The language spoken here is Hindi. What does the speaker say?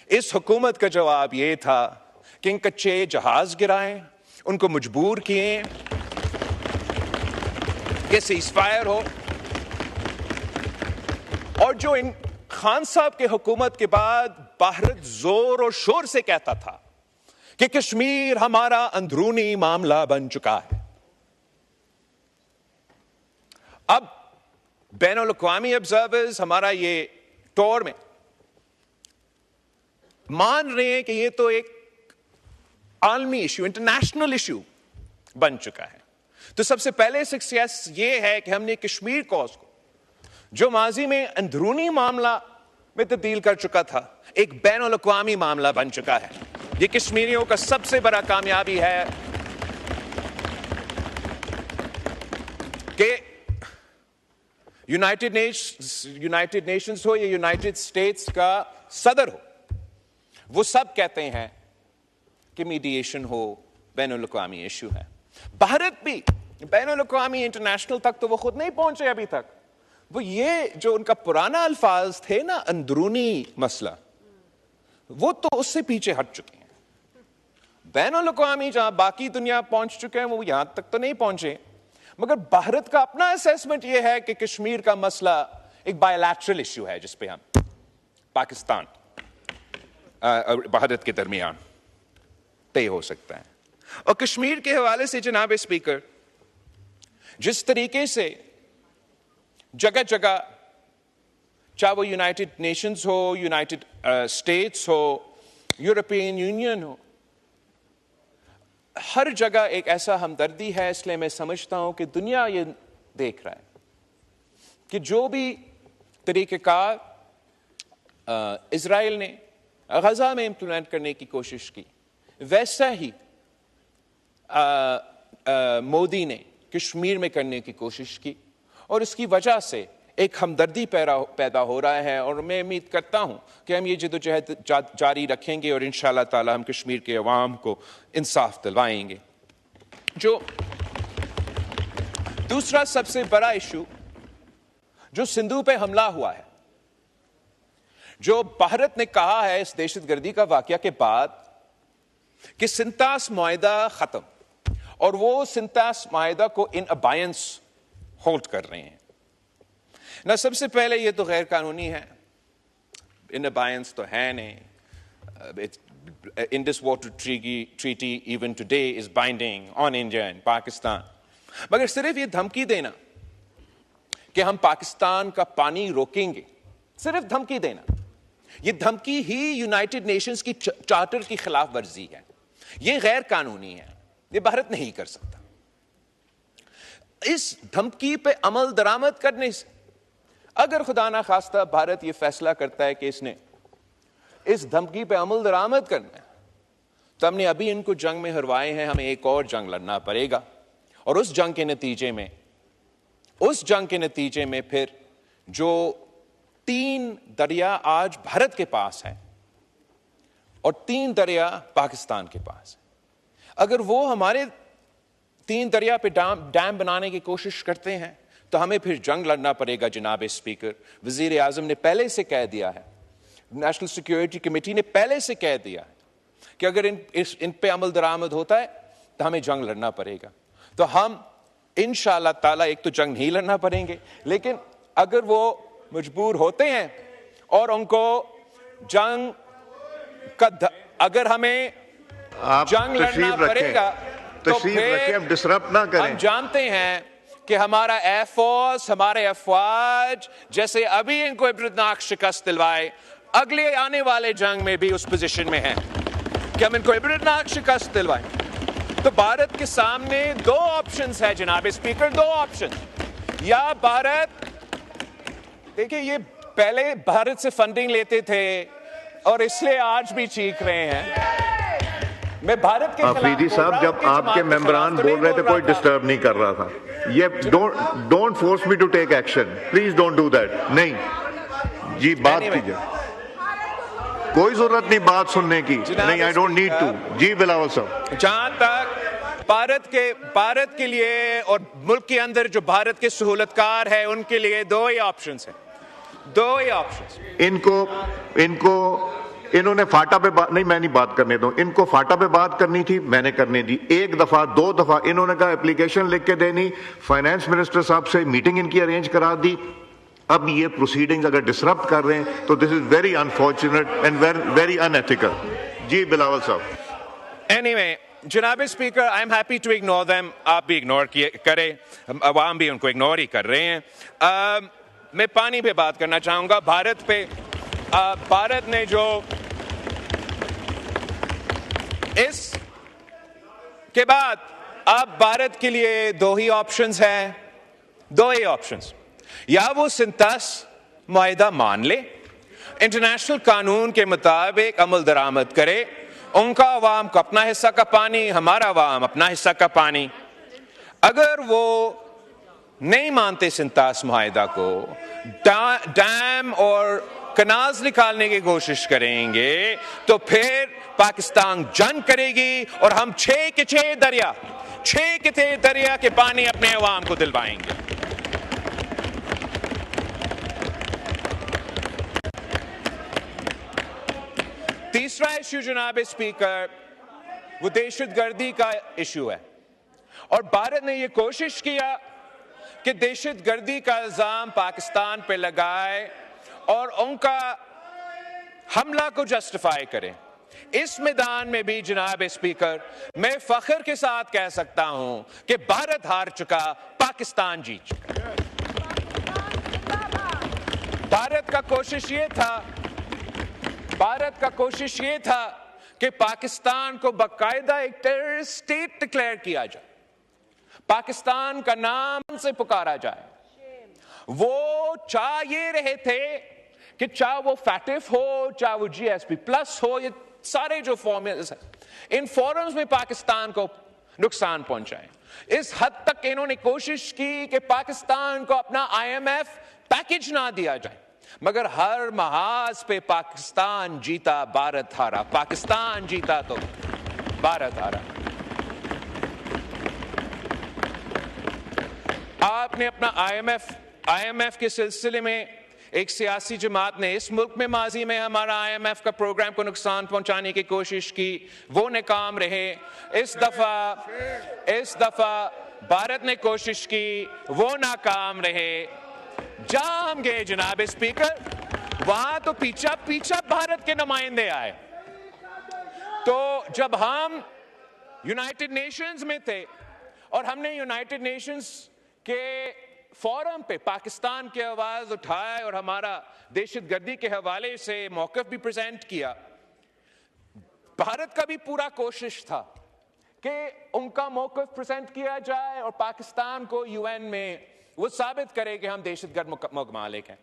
इस हुकूमत का जवाब यह था कि इन कच्चे जहाज गिराएं, उनको मजबूर किए कि सीज़फायर हो। और जो इन खान साहब के हुकूमत के बाद भारत जोर और शोर से कहता था कि कश्मीर हमारा अंदरूनी मामला बन चुका है, अब बैनुल-अक़वामी ऑब्जर्वर्स हमारा ये टोर में मान रहे हैं कि ये तो एक आलमी इश्यू, इंटरनेशनल इश्यू बन चुका है। तो सबसे पहले सक्सेस ये है कि हमने कश्मीर कॉज को, जो माजी में अंदरूनी मामला में तब्दील कर चुका था, एक बैनुल-अक़वामी मामला बन चुका है। ये कश्मीरियों का सबसे बड़ा कामयाबी है कि यूनाइटेड नेशंस हो या यूनाइटेड स्टेट्स का सदर हो, वो सब कहते हैं कि मीडिएशन हो, बैनुल-अक़वामी इशू है। भारत भी बैनुल-अक़वामी इंटरनेशनल तक तो वो खुद नहीं पहुंचे अभी तक। वो ये जो उनका पुराना अल्फाज थे ना, अंदरूनी मसला, वो तो उससे पीछे हट चुके हैं। बैनुल-अक़वामी जहां बाकी दुनिया पहुंच चुके हैं, वो यहां तक तो नहीं पहुंचे। मगर भारत का अपना असेसमेंट यह है कि कश्मीर का मसला एक बायलैटरल इश्यू है, जिसपे हम पाकिस्तान भारत के दरमियान तय हो सकता है। और कश्मीर के हवाले से जनाब स्पीकर, जिस तरीके से जगह जगह, चाहे वो यूनाइटेड नेशंस हो, यूनाइटेड स्टेट्स हो, यूरोपियन यूनियन हो, हर जगह एक ऐसा हमदर्दी है। इसलिए मैं समझता हूं कि दुनिया ये देख रहा है कि जो भी तरीक़ेकार इजराइल ने गजा में इंप्लीमेंट करने की कोशिश की, वैसा ही मोदी ने कश्मीर में करने की कोशिश की, और इसकी वजह से एक हमदर्दी पैदा हो रहा है। और मैं उम्मीद करता हूं कि हम ये जद्दोजहद जारी रखेंगे और इंशाअल्लाह ताला हम कश्मीर के अवाम को इंसाफ दिलवाएंगे। जो दूसरा सबसे बड़ा इशू जो सिंधु पे हमला हुआ है, जो भारत ने कहा है इस दहशतगर्दी का वाकया के बाद कि सिंतास मुआहिदा खत्म, और वो सिंतास मुआहिदा को इन अबायंस होल्ड कर रहे हैं ना। सबसे पहले ये तो गैर कानूनी है, इन अबायंस तो है नहीं। Indus water treaty even today is binding on India and Pakistan. मगर सिर्फ ये धमकी देना कि हम पाकिस्तान का पानी रोकेंगे, सिर्फ धमकी देना, ये धमकी ही यूनाइटेड नेशंस की चार्टर की खिलाफ वर्जी है। ये गैर कानूनी है, ये भारत नहीं कर सकता। इस धमकी पे अमल दरामद करने से, अगर खुदा ना खास्ता भारत ये फैसला करता है कि इसने इस धमकी पे अमल दरामद करना है, तो हमने अभी इनको जंग में हरवाए हैं, हमें एक और जंग लड़ना पड़ेगा। और उस जंग के नतीजे में फिर जो 3 दरिया आज भारत के पास है और 3 दरिया पाकिस्तान के पास है, अगर वो हमारे 3 दरिया पे डैम बनाने की कोशिश करते हैं, तो हमें फिर जंग लड़ना पड़ेगा। जनाब स्पीकर, वजीर आजम ने पहले से कह दिया है, नेशनल सिक्योरिटी कमेटी ने पहले से कह दिया है कि अगर इन पे अमल दरामद होता है तो हमें जंग लड़ना पड़ेगा। तो हम इंशाअल्लाह ताला एक तो जंग नहीं लड़ना पड़ेंगे, लेकिन अगर वो मजबूर होते हैं और उनको जंग का अगर हमें जंग लड़ना पड़ेगा, तो फिर डिसरप्ट ना करें। हम जानते हैं कि हमारा एयरफोर्स, हमारे अफवाज जैसे अभी इनको इबरतनाक शिकस्त दिलवाए, अगले आने वाले जंग में भी उस पोजीशन में हैं कि हम इनको इबरतनाक शिकस्त दिलवाएं। तो भारत के सामने 2 ऑप्शंस है जनाब स्पीकर, 2 ऑप्शन। या भारत, देखिए ये पहले भारत से फंडिंग लेते थे और इसलिए आज भी चीख रहे हैं। मैं भारत के अफरीदी साहब, जब आपके मेंबरान बोल रहे थे कोई डिस्टर्ब नहीं कर रहा था। ये don't force me to take action, please don't do that. नहीं जी, बात कीजिए, कोई जरूरत नहीं बात सुनने की। नहीं, आई डोंट नीड टू। जी बिलावल साहब, जहां तक भारत के लिए और मुल्क के अंदर जो भारत के सहूलतकार है उनके लिए 2 ही ऑप्शंस हैं, 2 ही ऑप्शंस। इनको इन्होंने फाटा पे बात नहीं, मैं नहीं बात करने दूं, इनको फाटा पे बात करनी थी, मैंने करने दी। एक दफा दो दफा इन्होंने कहा एप्लीकेशन लिख के देनी, फाइनेंस मिनिस्टर साहब से मीटिंग इनकी अरेंज करा दी। अब ये प्रोसीडिंग्स अगर डिसरप्ट कर रहे हैं तो this is very unfortunate and very unethical. जी बिलावल साहब। एनीवे जनाब speaker, I am happy to ignore them. आप भी इग्नोर करें, अवाम भी उनको इग्नोर ही कर रहे हैं। मैं पानी पे बात करना चाहूंगा, भारत पे। भारत ने जो इस के बाद अब भारत के लिए दो ही ऑप्शंस हैं, दो ही ऑप्शंस। या वो सिंतास मुआहिदा मान ले, इंटरनेशनल कानून के मुताबिक अमल दरामद करे, उनका अवाम को अपना हिस्सा का पानी, हमारा अवाम अपना हिस्सा का पानी। अगर वो नहीं मानते सिंतास मुआहिदा को, डैम और कनाल्स निकालने की कोशिश करेंगे, तो फिर पाकिस्तान जंग करेगी और हम 6 के 6 दरिया के पानी अपने अवाम को दिलवाएंगे। तीसरा इश्यू जनाब स्पीकर, वो दहशतगर्दी का इश्यू है। और भारत ने यह कोशिश किया कि दहशतगर्दी का इल्जाम पाकिस्तान पे लगाए और उनका हमला को जस्टिफाई करें। इस मैदान में भी जनाब स्पीकर, मैं फख्र के साथ कह सकता हूं कि भारत हार चुका, पाकिस्तान जीत चुका। भारत का कोशिश ये था कि पाकिस्तान को बाकायदा एक टेररिस्ट स्टेट डिक्लेयर किया जाए, पाकिस्तान का नाम से पुकारा जाए। वो चाह ये रहे थे कि चाहे वो फैटिफ हो, चाहे वो GSP प्लस हो, ये सारे जो फॉर्मूलाज हैं, इन फोरम्स में पाकिस्तान को नुकसान पहुंचाए। इस हद तक इन्होंने कोशिश की कि पाकिस्तान को अपना IMF पैकेज ना दिया जाए, मगर हर महाज पे पाकिस्तान जीता, भारत हारा। पाकिस्तान जीता तो भारत हारा। आपने अपना IMF के सिलसिले में एक सियासी जमात ने इस मुल्क में माजी में हमारा IMF का प्रोग्राम को नुकसान पहुंचाने की कोशिश की, वो नाकाम रहे। इस दफा भारत ने कोशिश की, वो नाकाम रहे। जहां हम गए जनाब स्पीकर, वहां तो पीछा भारत के नुमाइंदे आए। तो जब हम यूनाइटेड नेशंस में थे और हमने यूनाइटेड नेशंस के फोरम पे पाकिस्तान की आवाज उठाए और हमारा दहशतगर्दी के हवाले से मौक़िफ़ भी प्रेजेंट किया, भारत का भी पूरा कोशिश था कि उनका मौक़िफ़ प्रेजेंट किया जाए और पाकिस्तान को UN में वो साबित करे कि हम दहशतगर्द ममालिक हैं।